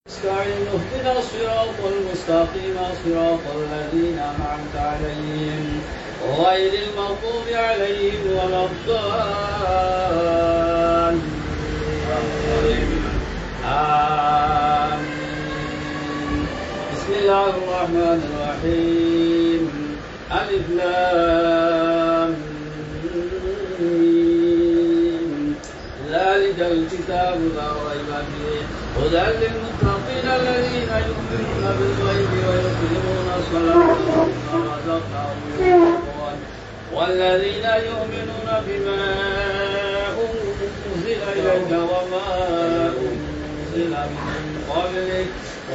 نستعين اهدنا الصراط المستقيم صراط الذين أنعمت عليهم غير المغضوب عليهم ولا الضالين آمين. بسم الله الرحمن الرحيم. ألف لام ميم. ذلك الكتاب لا ريب فيه هدى للمتقين الذين يؤمنون بالغيب ويقيمون الصلاة ومما رزقناهم ينفقون والذين يؤمنون بما أنزل إليك وما أنزل من قبلك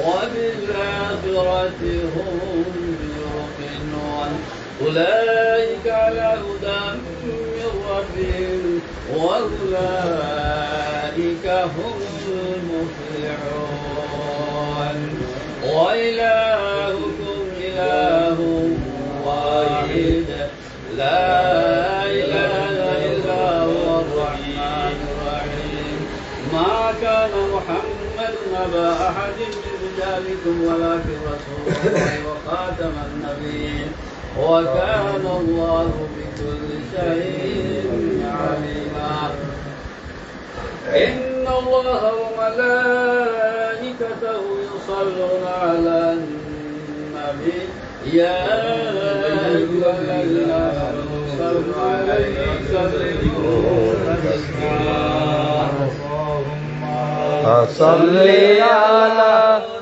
وبالآخرة هم يوقنون أولئك على هدى من ربهم وأولئك هم المفلحون. وإلهكم إله واحد لا إله إلا هو الرحمن الرحيم. ما كان محمد أبا أحد من رجالكم ولكن رسول الله وخاتم النبيين وكان الله بكل شيء عليما. إن الله وملائكته يصلون على النبي يا أيها الذين آمنوا صلوا عليه وسلموا تسليما. صل على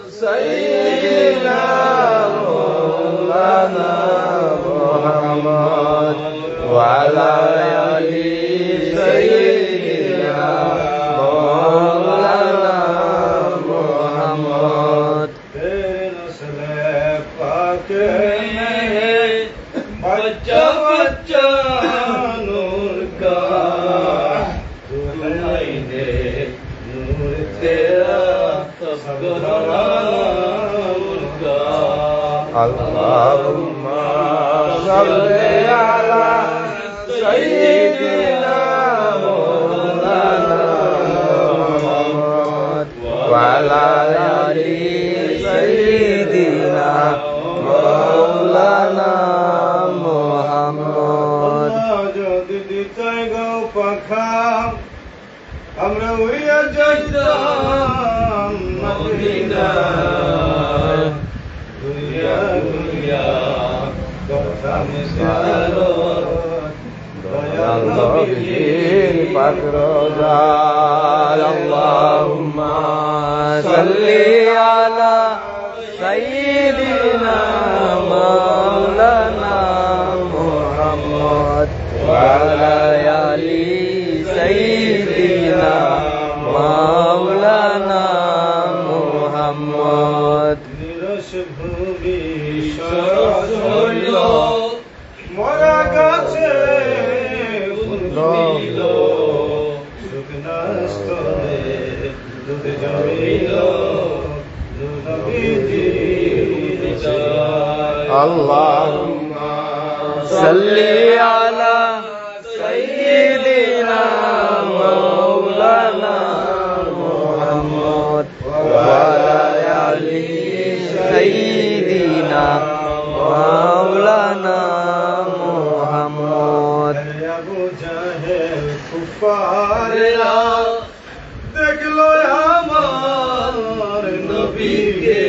سيدنا مولانا محمد وعلى آل سيدنا مولانا محمد. बच्चा बच्चा नूर का दुलाई दे नूर तेरा सब नूर का. अल्लाहुम्मा सल्ली अला सय्यिदिना मौलाना मुहम्मद व अला आलि सय्यिदिना मौलाना मुहम्मद. যদি চাই গো পাখা আমরা উড়িয়া যাইতাম মদিনা দুনিয়া দুনিয়া করতাম জিয়ারত দয়াল নবীর পাক রোজার. আল্লাহুম্মা সাল্লি আলা সাইয়্যিদিনা মাওলানা মুহাম্মদ ওয়া আলা আলি সাইয়্যিদিনা মাওলানা মুহাম্মদ. নিরস ভূমি সরস হইল মরা গাছে ফুল দিল শুকনা স্তরে দুধ জমিল নবীজির চায়. আল্লাহুম্মা সাল্লি আলা সাইয়্যিদিনা মাওলানা মুহাম্মদ ওয়া আলা আলি সাইয়্যিদিনা মাওলানা মুহাম্মদ. আবু জাহেল কুফারেরা দেখলো আমার নবীকে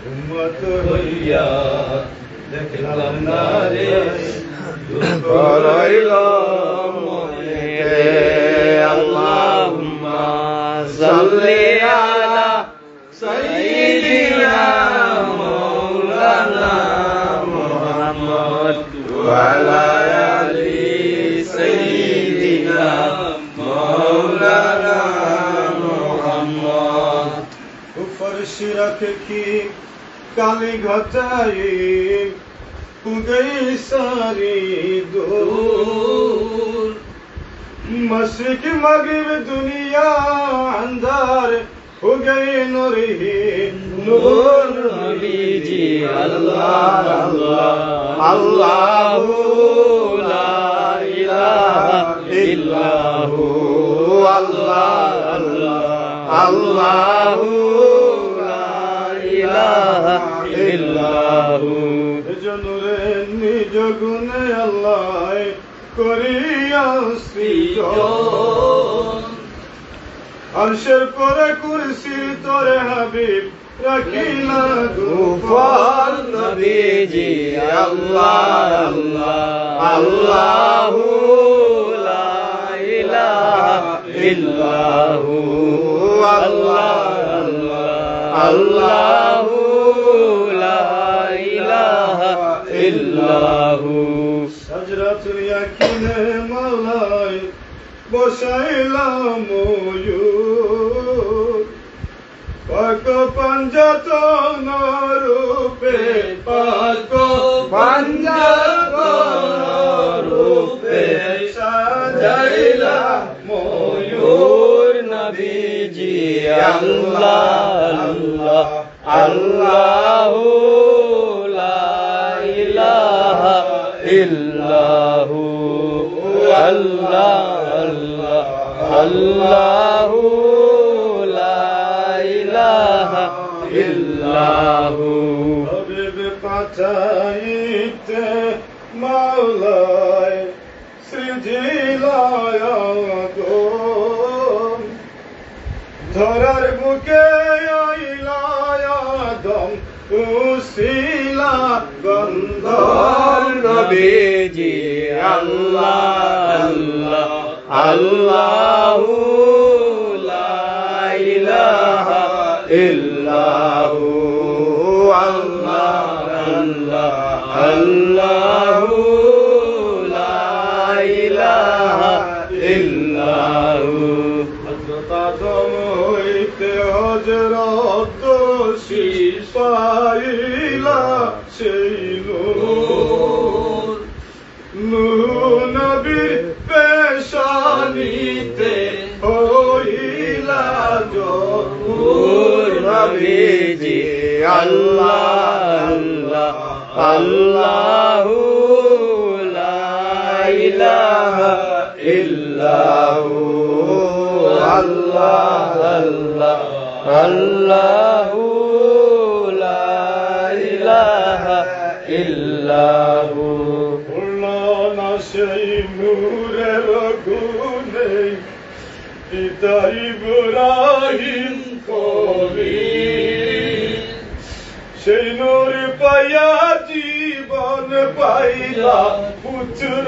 উম্মত হইয়া দেখলাম না রে দুঃখ রইল মনে. আল্লাহুম্মা সাল্লি আলা সাইয়্যিদিনা মাওলানা মুহাম্মদ ওয়া আলা আলি সাইয়্যিদিনা মাওলানা মুহাম্মদ. উপর শিরক কি কালি ঘটাই গই সারি दूर मशरिक मगरिब दुनिया अंधार हो गए नूर ही नूर नबीजी अल्लाह अल्लाह अल्लाहु ला इलाहा इल्लल्लाहु अल्लाह अल्लाह আল্লাহু লা ইলাহা ইল্লাহু জনুরে নিজ গুণে আল্লাহ করিয়া সৃজন আরশের পরে কুরসির তরে হাবিব রাখিলা গুফার নবীজি আল্লাহ আল্লাহ আল্লাহু লা ইলাহা ইল্লাহু আল্লাহ আল্লাহ আল্লাহু লা ইলাহা ইল্লাহু সাজরাতুল ইয়াকিনে মাওলাই বসাইলাম ময়ূর পাক পঞ্জতন রূপে পাক পঞ্জতন রূপে সাজাইলা ময়ূর নবীজি আল্লাহ আল্লাহ আল্লাহু লা ইলাহা ইল্লাহু আল্লাহ আল্লাহ আল্লাহু লা ইলাহা ইল্লাহু হাবিব পাঠাইতে মাওলায় সৃজিলায় আদম ধরার বুকে আইলায় আদম উসিলা গন্ধর নবীজি আল্লাহ আল্লাহ আল্লাহু লা ইলাহা ইল্লাহু আল্লাহ আল্লাহ আল্লাহু লা ইলাহা ইল্লাহু হযরত আদম হইতে হযরত শীষ পাইলা সেই নূর নূর নবীর পেশানিতে হইলা জহুর নবীজি আল্লাহ আল্লাহ আল্লাহু লা ইলাহা ইল্লাহু আল্লাহ আল্লাহ আল্লাহু লা ইলাহা ইল্লাহু না সেই নূরের গুণে পিতা ইব্রাহিম খলিল সেই নূর পাইয়া জীবন পাইলা পুত্র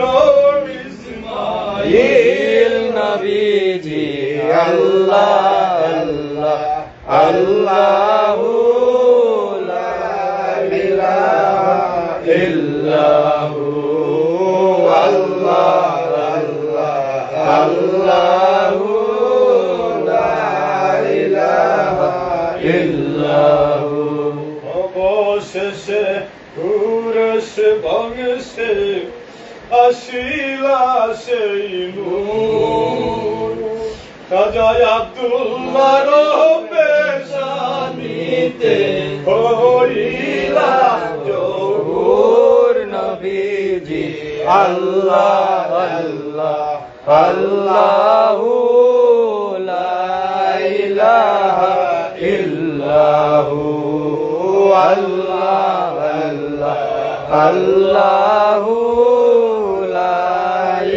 ইসমাঈল নবীজি আল্লাহ আল্লাহ আল্লাহু লা ইলাহা ইল্লাহু আল্লাহ আল্লাহ আল্লাহু লা ইলাহা ইল্লাহু অবশেষে পুরুষ বংশে আসিলা সেই নূর খাজা আব্দুল্লাহর পেশানিতে হইলা জহুর নবীজি আল্লাহ আল্লাহ আল্লাহু লা ইলাহা ইল্লাহু আল্লাহ আল্লাহ আল্লাহু লা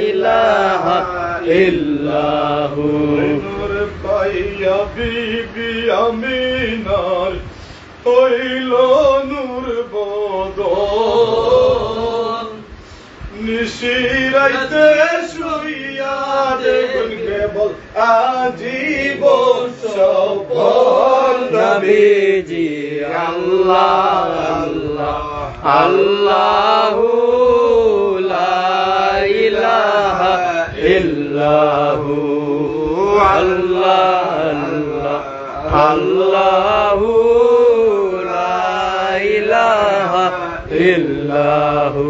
ইলাহা ইল্লাহু নূর পাইয়া বিবি আমিনার হইল নূর বদন নিশিরাইতে শুইয়া দেখুন কেবল আজীবন সফল নবীজি আল্লাহ আল্লাহ আল্লাহু লা ইলাহা ইল্লাহু আল্লাহ আল্লাহ আল্লাহু লা ইলাহা ইল্লাহু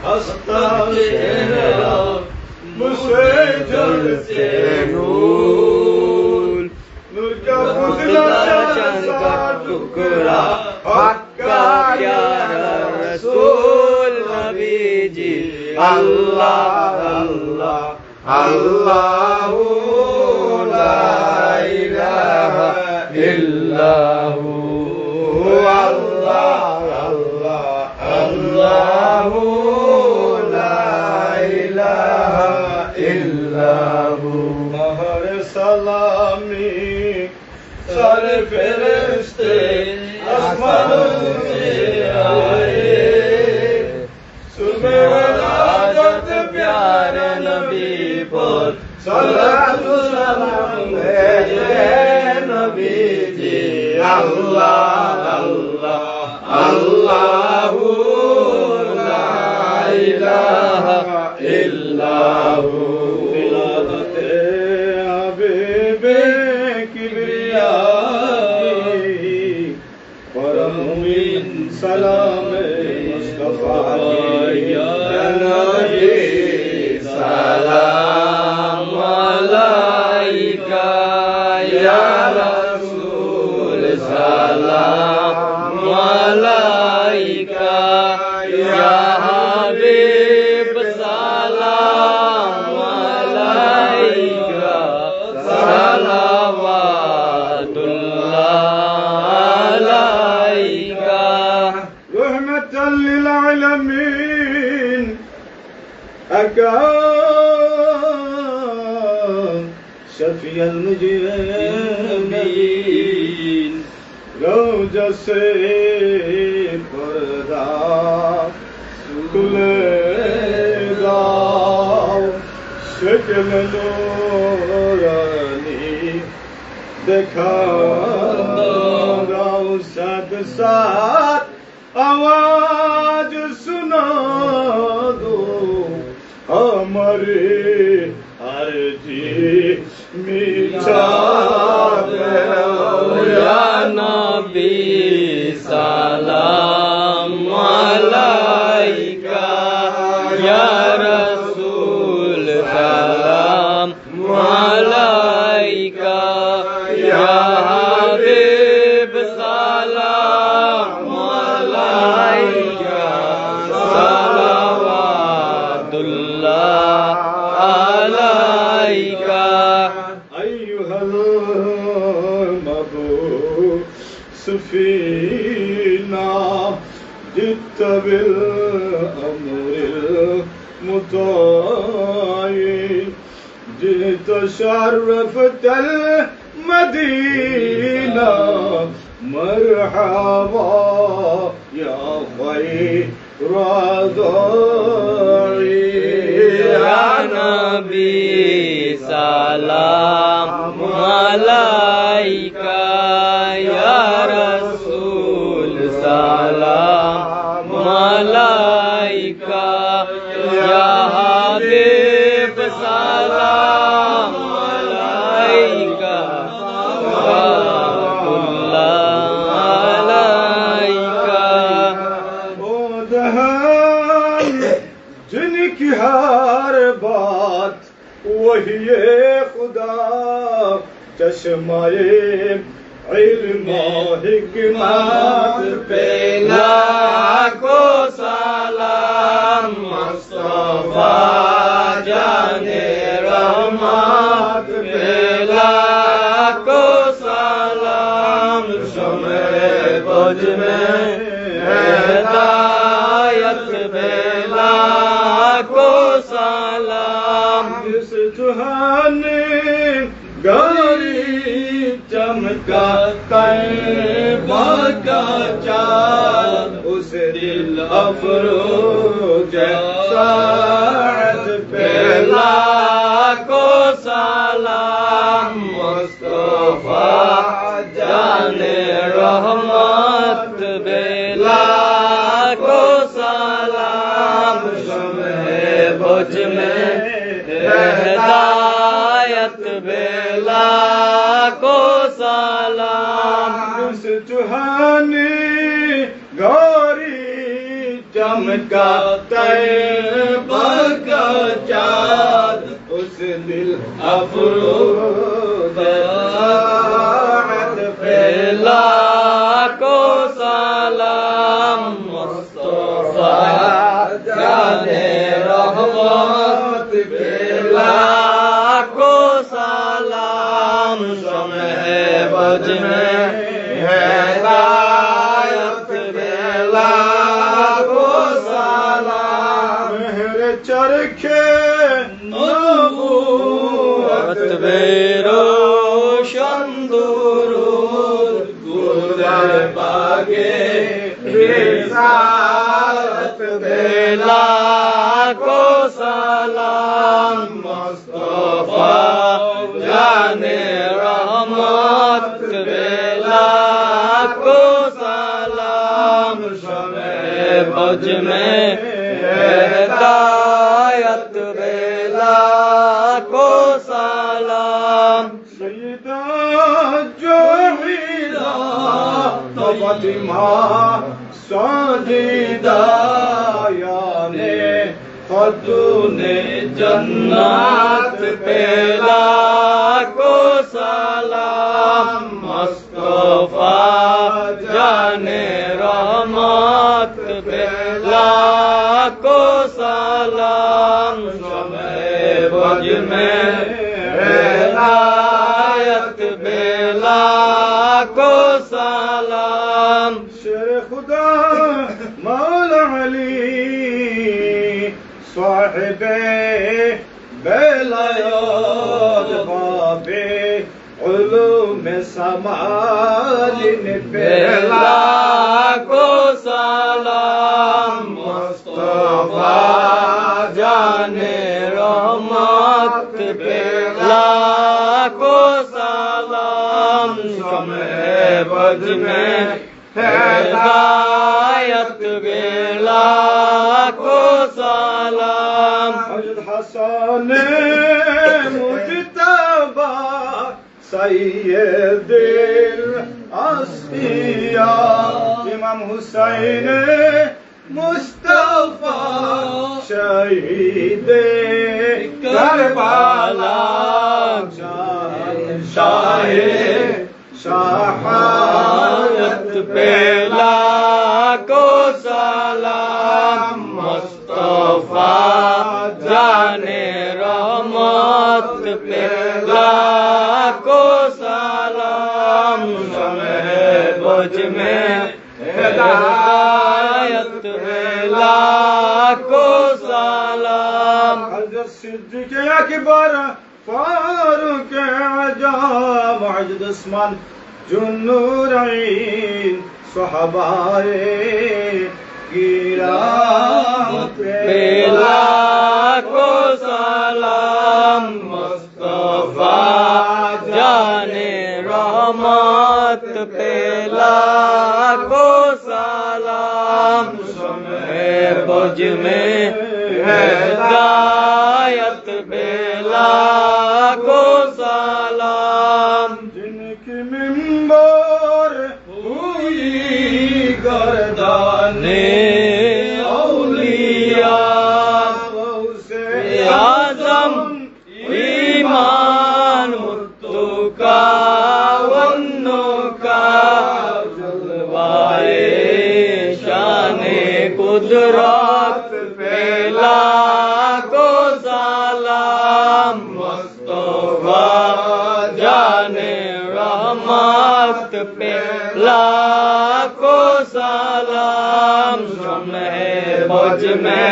हंसता चेहरा मुझसे जलते नूर नूर का पुतला चांद का टुकड़ा हक्का प्यारा रसूल नबी जी अल्लाह अल्लाह अल्लाह सलामी सारे फरिश्ते आसमानों से आए सुबह वलादत प्यारे नबी पर सल्लल्लाहु सलाम भेजे नबी जी अल्लाह अल्लाह अल्लाहु ला इलाहा इल्लाहु विलादते हबीबे किबरिया परमुइन सलाम मुस्तफा या नबी सलाम अलैका या रसूल सलाम अलैका या हबीब सलाम अलैका सलावतुल्लाह अलैका रहमतल लिल आलमीन शफी मुजरिमीन रोज़ा से पर्दा खुलेगा शक्ल नूरानी दिखाऊंगा साथ साथ आवाज सुना दो हमारे अर्जी मीठा या नबी सलाम अलैका या रसूल सलाम अलैका या हबीब सलाम अलैका सलावतुल्लाह अलैका अय्युहल मबूस फीना जित बिल अमरिल मुताई जित शर्फतल मदीना मरहबा या खैर राज़ी या नबी सलाम अलैका या रसूल सलाम अलैका या हबीब सलाम अलैका सलावतुल्लाह अलैका ओ दहन जिनकी हर बात वही खुदा चश्माए इल्म हिकमत पे लाखों सलाम मुस्तफा जाने रहमत पे लाखों सलाम शमे बुझ में हिदायत पे लाखों सलाम जिस जुहाने गौरी चमका तैबा का चाँद उस दिल अफरोज साथ पे लाखों सलाम मुस्तफा जाने रहमत बेला को सलाम शमे बुझ में हिदायत बेला को सलाम उस चुहानी गौरी चमका तैबा का चाँद उस दिल अफरोज साथ पे बेला को सलाम मुस्तफा जाने रहमत बेला को सलाम शमे बुझ में हिदायत बेला को सलाम मेरे चरखे नबूवत बेरो के रिसालत बेला को सलाम मुस्तफा जाने रहमत बेला को सलाम शमे बज में हिदायत बेला को सलाम सैयदा जोहिदा तो फातिमा साजिदा याने खतूने जन्नत बेला को सलाम मुस्तफा जाने रहमत बेला को सलाम शमे बज में हिदायत बेला को सलाम शेर खुदा मौला अली साहिबे बेलायत बाबे उलूम समालिन बेला को सलाम मुस्तफा जाने रहमत बेला को सलाम शमे बज में हिदायत बेला को सलाम हज़रत हसन मुजतबा सैयदुल अस्फिया इमाम हुसैन मुस्तफा शहीद करबला शहादत बेला को सलाम मुस्तफा जाने रहमत बेला को सलाम शमे बज में हिदायत बेला को सलाम हज़रत सिद्दीक़ अकबर फारूक आज़म हज़रत उस्मान जुन्नूरैन सहाबाए किराम बेला को सलाम मुस्तफा जाने रहमत बेला को सलाम शमे बज में हिदायत बेला को सलाम जिनकी मिंबर हुई गर्दाने औलिया उसे आजम ईमान मुत्तु का वन्नो का जलवाए शाने कुदरत बेला को सलाम मुस्तफा जाने रहमत बेला को सलाम शमे बज में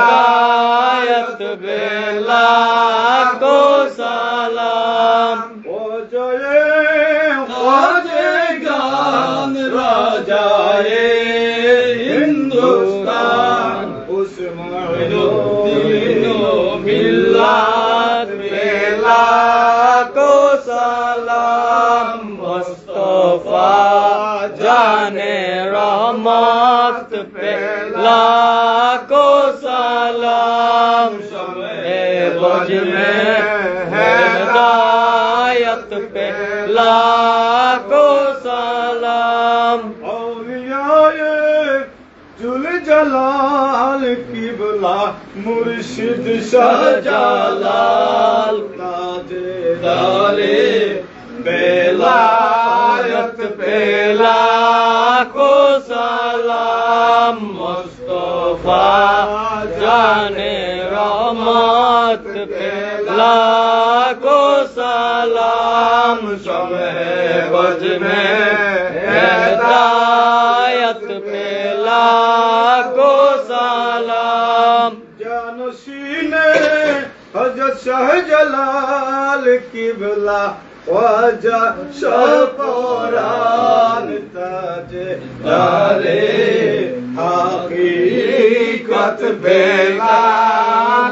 हिदायत बेला को सलाम ओ जय गान राजाए हिंदुस्तान उस दीनो मिल्लत बेला को सलाम मुस्तफा जाने रहमत बेला को सलाम शमे बज में हिदायत बेला को सलाम औलियाए जुल जलाल किबला मुर्शिद शाहजलाल ताजेदारे बेलायत बेला को सलाम मुस्तफा जाने रहमत बेला को सलाम शमे बज में हिदायत बेला को सलाम जानशीने हज़रत शाहजलाल किबला ख्वाजा शफरान ताजे दारे हकीकत बेला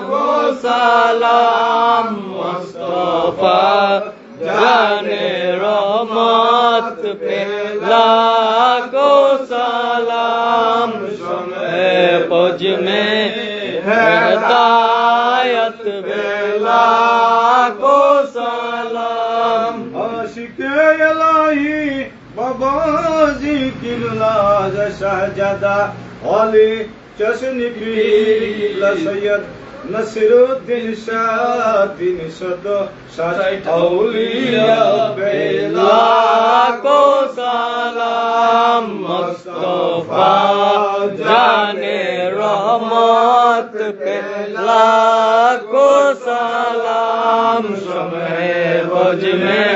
को सलाम मुस्तफा जाने रहमत पे लाखो सलाम शमे पज में हिदायत पे लाखो सलाम आशिके इलाही बाबाजी किबला शहजादा अली चश्नी पीर सैयद नसीरुद्दीन शाह 360 औलिया बेला को सलाम मुस्तफा जाने रहमत पे लाखो सलाम शमे बज में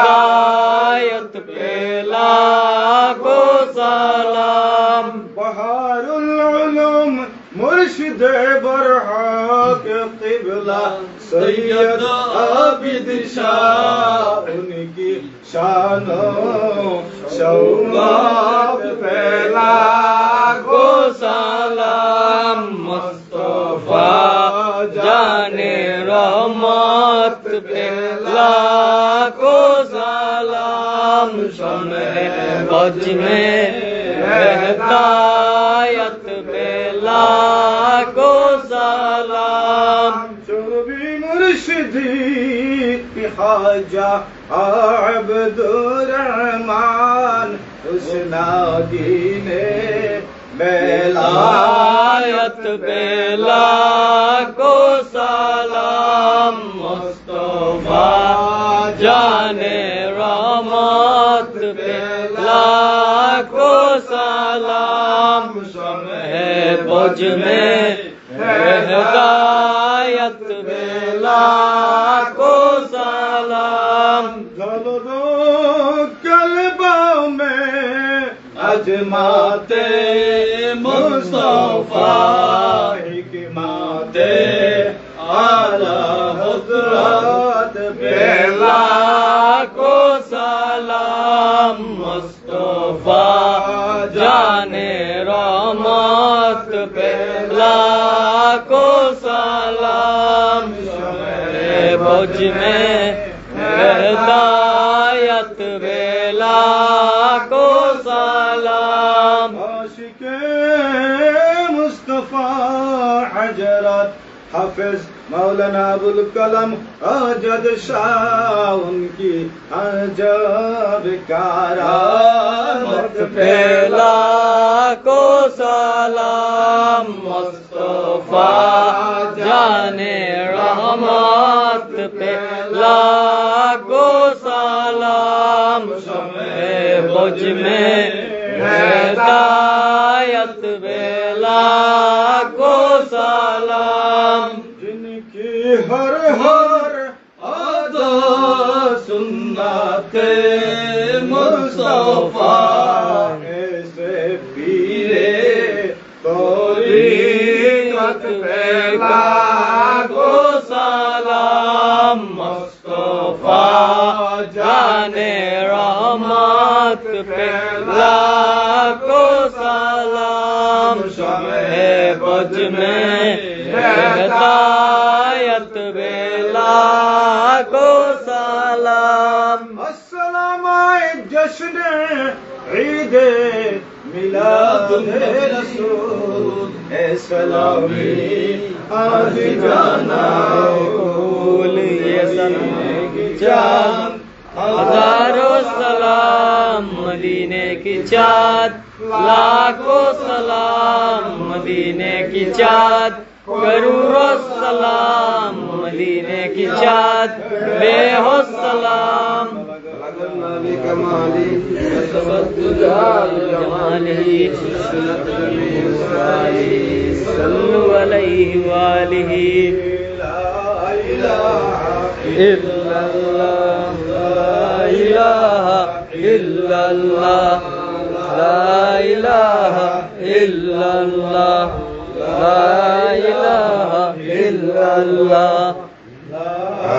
हिदायत पे लाखो सलाम बहारुल उलूम मुर्शिद बरहाक क़िबला सैयद आबिद शाह उनकी शानों शौकत फैला को सलाम मुस्तफा जाने रहमत पे लाखो सलाम शमे बज में हिदायत पे लाखो सलाम चुरबी मुर्शिदी ख्वाजा अब्दुर्रहमान हुस्नागी ने बेलायत बेला को सलाम मुस्तफा जाने रहमत बेला को सलाम शमे बज में हिदायत बेला को सलाम दो कल्बों में अजमाते मुस्तफा हिकमाते आला हज़रत बेला को सलाम मुस्तफा जाने रहमत बेला को सलाम शमे बज में हिदायत बेला को सलाम आशिके मुस्तफा हजरत हाफिज मौलाना अबुल कलाम आजाद शाह उनकी अजब करामत बेला को सलाम मुस्तफा जाने रहमत बेला को सलाम शमे बज में हिदायत बेला को सलाम जिनकी हर हर आदा सुन्नते मुस्तफा ऐसे पीरे तौरीकत बेला को सलाम मुस्तफा जाने रहमत बेला को सलाम शमे बज में हिदायत बेला को सलाम अस्सलाम जश्न ईद मिलाद रसूल ए सलामी आज जाना फूल ये सलाम की चाँद हजारों सलाम मदीने की चाँद लाखों सलाम मदीने की चाँद करोड़ों सलाम मदीने की चाँद बेहो सलाम जमाली सल्लु अलैहि वालिहि इल्लल्लाह ला इलाहा इल्लल्लाह ला इलाहा इल्लल्लाह ला इलाहा इल्लल्लाह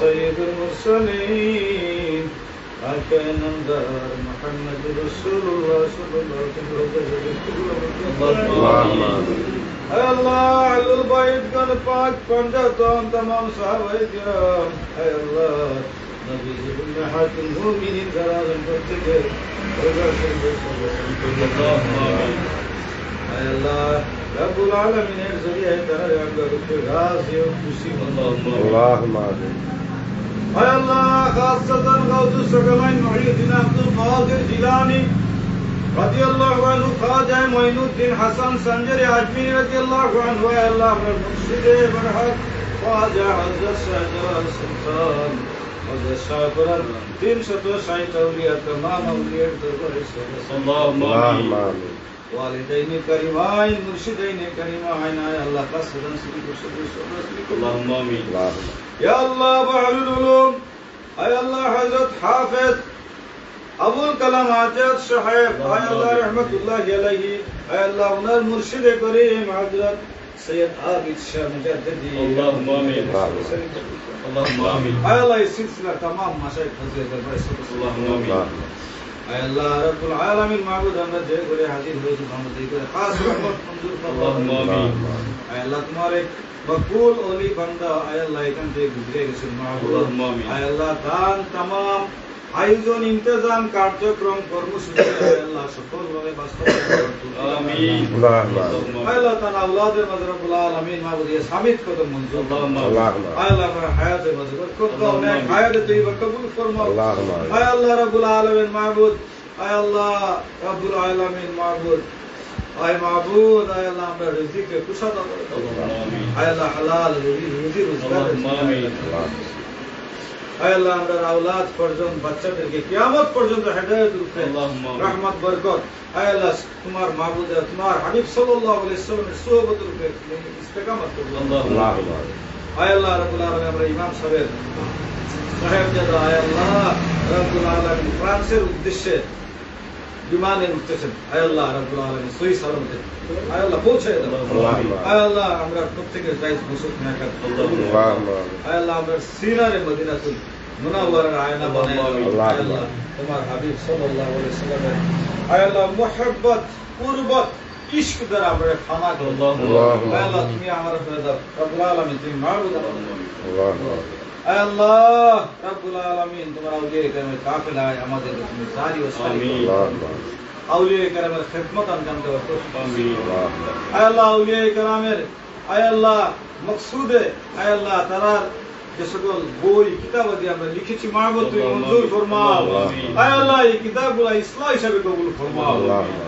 سيد المرسلين أكن نمدار محمد رسول الله صلى الله عليه وسلم اے اللہ البیت گن پاک پنجتان تمام صحابہ کرام اے اللہ نبی ابن حاتم مومنین درازم کرتے گئے اے اللہ رب العالمین ذریعہ طرح اگر راضی و خوشی اللہم آمین اے اللہ خاصتا غوث الثقلین محیدین عبد القادر جیلانی رضی اللہ عنہ خواجہ معین الدین حسن سنجر اجمیری رضی اللہ عنہ اے اللہ مرشد برحق خواجہ حضرت شاہجلال سلطان حضرت شاہ قرآن 360 اولیاء تمام اولیاء اللہم آمین والدین کریمائن مرشدین کریمائن اے اللہ خاصتا صدیق اللہم آمین یا اللہ بحر العلوم اے اللہ حضرت حافظ ابو الکلام آزاد صاحب اے اللہ رحمت اللہ علیہ اے اللہ انہر مرشد کریم حضرت سید عابد شاہ مجددی اللہم آمین اللہم آمین اے اللہ اس سلسلہ تمام مشاہد حضرت دربار اللہم آمین اے اللہ رب العالمین معبود ہمیں جے گرے حاضر ہوئے محمد دیگر خاص رحمت منظور فرما اللہم آمین اے اللہ تمہارے مقبول اولی بندہ اے اللہ ایکن دے گزرے گسل معبود اللہم آمین اے اللہ دان تمام আয়োজন ইন্তজাম কার্যক্রম কর্মসূচি আল্লাহ সফলভাবে বাস্তবায়ন আমিন আল্লাহ তাআলা আওলাদের মাঝে রব্বুল আলামিন মাবুদ ইয়া সামিত কত মঞ্জুর আল্লাহুম্মা আল্লাহ আমার হায়াতে মাঝে বরকত দাও নেক হায়াতে তৈয়বা কবুল ফরমাও আল্লাহুম্মা আয় আল্লাহ রব্বুল আলামিন মাবুদ আয় আল্লাহ রব্বুল আলামিন মাবুদ আয় মাবুদ আয় আল্লাহ আমরা রিজিকে কুশাদা করে দাও আমিন আয় আল্লাহ হালাল রুজি রোজগার আমিন اے اللہ ہمارا اولاد پرجن بچوں کے قیامت پرجن ہدایت رکھے رحمت برکت اے اللہ تمہار معبود ہے تمہار حبیب صلی اللہ علیہ وسلم نے صحبت رکھے استقامت کرو اے اللہ رب العالمین ہمارا امام صاحب جدا اے اللہ رب العالمین فرانسের উদ্দেশ্যে বিমানে উঠতেছেন اے اللہ رب العالمین সহি সালামতে اے اللہ পৌঁছে দাও اے اللہ আমরা প্রত্যেকের দায়িত্ব মুসুক না কর اے اللہ আমরা সিনারে মদিনাতুল মুনাওয়ারার আয়না বানায় আল্লাহ আল্লাহ তোমার হাবিব সাল্লাল্লাহু আলাইহি ওয়াসাল্লামের আয় আল্লাহ মুহাব্বত কুরবত ইশক দ্বারা আমরা ফানা করো আল্লাহ আল্লাহ তুমি আমার ফয়দা রব্বুল আলামিন তুমি মাবুদ আল্লাহ আয় আল্লাহ রব্বুল আলামিন তোমার আউলিয়া کرامের কাফেলা আমাদের তুমি জারি ও সারি আল্লাহ আউলিয়া کرامের খিদমত আঞ্জাম দাও আমিন আয় আল্লাহ আউলিয়া کرامের আয় আল্লাহ মকসুদে আয় আল্লাহ তারার যে সকল বই কিতাবাদি আমরা লিখেছি মাহবুব তুমি মঞ্জুর ফরমাও আয় আল্লাহ এই কিতাবগুলো ইসলাম হিসেবে কবুল ফরমাও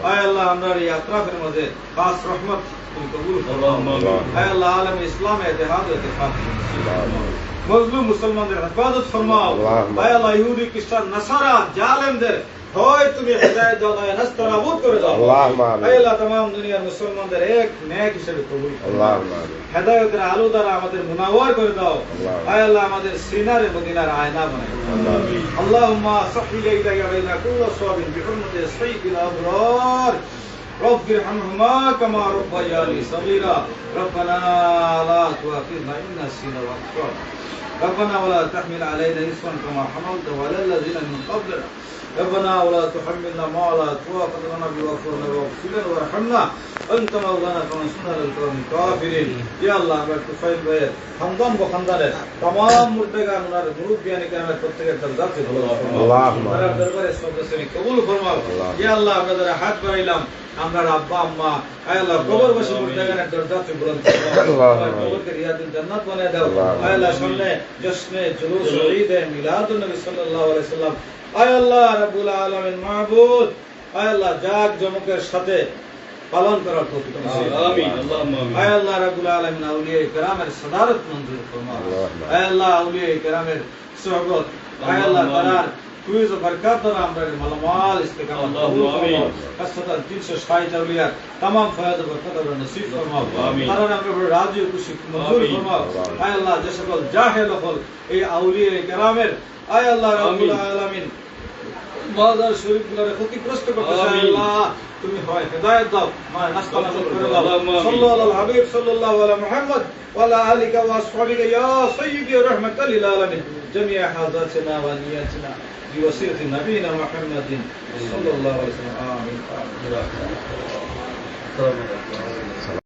আয় আল্লাহ আমরা এই আত্রাফের মধ্যে খাস রহমত তুমি কবুল ফরমাও আয় আল্লাহ আলম ইসলামে ইতিহাদ ও ইত্তেফাক মজলুম মুসলমানদের হেফাজত ফরমাও আয় আল্লাহ ইহুদি খ্রিস্টান নাসারা জালেমদের হয় তুমি হেদায়েত দাও না নাস্তানাবুদ করে দাও আল্লাহুম্মা আমিন আয় আল্লাহ तमाम দুনিয়ার মুসলমানদের এক নেক হিসেবে কবুল করো আল্লাহুম্মা আমিন হেদায়েতের আলো দ্বারা আমাদের মুনাওয়ার করে দাও আয় আল্লাহ আমাদের সিনারে মদিনার আয়না বানাও আমিন আল্লাহুম্মা সাহহি লাইলা বাইনা কুল্লি সাবিন বিহুরমতি সাইয়্যিদিল আবরার رب ارحمهما كما ربياني صغيرا ربنا لا تؤاخذنا إن نسينا وأخطأنا ربنا ولا تحمل علينا إصرا كما حملته على الذين من قبلنا ربنا ولا تحملنا ما لا طاقة لنا به واعف عنا وارحمنا أنت مولانا فانصرنا على القوم الكافرين يا الله আমরা তুফাইল ভাইয়ের খানদান ও খানদানের तमाम মুর্দেগান ওনার মুরব্বিয়ানি کرامের প্রত্যেকের দরজাত আল্লাহুম্মা তার দরবারে সবকিছু কবুল ফরমাও ইয়া আল্লাহ আমরা যারা হাত বাড়াইলাম আমরা আব্বা আম্মা আয় আল্লাহ কবরবাসী মুর্দেগানের দরজাত বুলন্দ ফরমাও কবরকে রিয়াদুল জান্নাত বানায় দাও আয় আল্লাহ সামনে জশ্নে জুলুস ঈদ মিলাদুন নবী সাল্লাল্লাহু আলাইহি সাল্লাম আয় আল্লাহ রাব্বুল আলামিন মাহবুব আয় আল্লাহ জাগ জমকের সাথে পালন করার তৌফিক আমিন আল্লাহুম্মা আমিন আয় আল্লাহ রাব্বুল আলামিন আউলিয়া کرامের সাদারত মঞ্জুর ফরমাও আয় আল্লাহ আউলিয়া کرامের সুহবত আয় আল্লাহ তাআলার কুইজ ও বরকত দ্বারা আমরা মালামাল ইস্তেকামত আল্লাহুম্মা আমিন খাসসাতান 360 আউলিয়া तमाम ফায়দা বরকত আমরা নসিব ফরমাও আমিন তারা আমরা রাজি ও খুশি মঞ্জুর ফরমাও আয় আল্লাহ যে সকল জাহেল হল এই আউলিয়া کرامের আয় আল্লাহ রাব্বুল আলামিন বাজার শরীফগুলোরে ক্ষতিগ্রস্ত করতেছে আমিন। আল্লাহ তুমি হয় হেদায়েত দাও মা নাস্তা নাবুদ করে দাও আল্লাহুম্মা আমিন। সাল্লাল্লাহু আলাল হাবিব সাল্লাল্লাহু আলা মুহাম্মদ ওয়া আলা আলিকা ওয়া আসহাবিকা ইয়া সাইয়্যিদি রাহমাতাল লিল আলামিন জামিআ হাজাতিনা ওয়া নিয়াতিনা বিওসিয়তি নবিয়িনা মুহাম্মাদিন সাল্লাল্লাহু আলাইহি ওয়া সাল্লাম আমিন আসসালামু আলাইকুম।